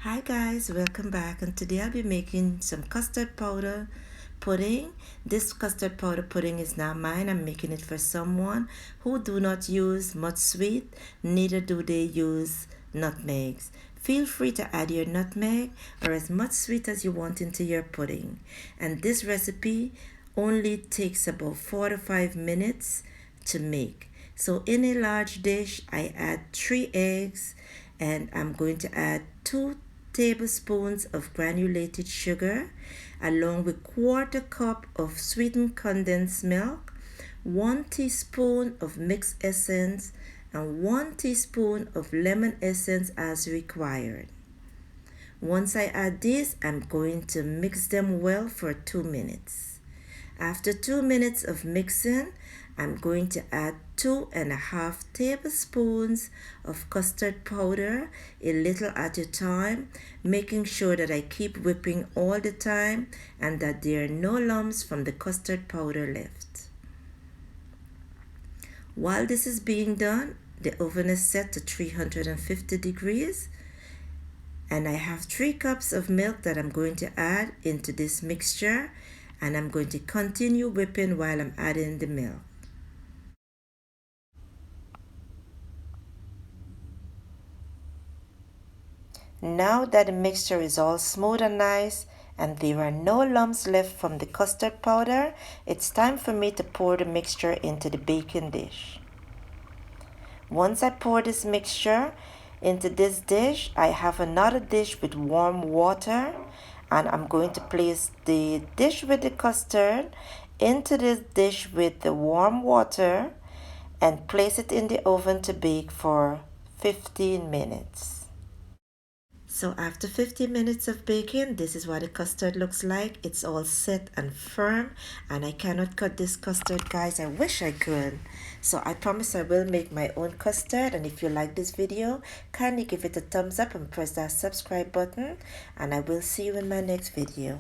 Hi guys, welcome back, and today I'll be making some custard powder pudding. This custard powder pudding is not mine. I'm making it for someone who do not use much sweet, neither do they use nutmegs. Feel free to add your nutmeg or as much sweet as you want into your pudding. And this recipe only takes about 4 to 5 minutes to make. So in a large dish, I add 3 eggs, and I'm going to add 2 tablespoons of granulated sugar along with 1/4 cup of sweetened condensed milk, 1 teaspoon of mixed essence, and 1 teaspoon of lemon essence as required. Once I add these, I'm going to mix them well for 2 minutes. After 2 minutes of mixing, I'm going to add 2.5 tablespoons of custard powder, a little at a time, making sure that I keep whipping all the time and that there are no lumps from the custard powder left. While this is being done, the oven is set to 350 degrees, and I have 3 cups of milk that I'm going to add into this mixture, and I'm going to continue whipping while I'm adding the milk. Now that the mixture is all smooth and nice and there are no lumps left from the custard powder, it's time for me to pour the mixture into the baking dish. Once I pour this mixture into this dish, I have another dish with warm water, and I'm going to place the dish with the custard into this dish with the warm water and place it in the oven to bake for 15 minutes. So after 15 minutes of baking, this is what the custard looks like. It's all set and firm, and I cannot cut this custard, guys. I wish I could. So I promise I will make my own custard, and if you like this video, kindly give it a thumbs up and press that subscribe button, and I will see you in my next video.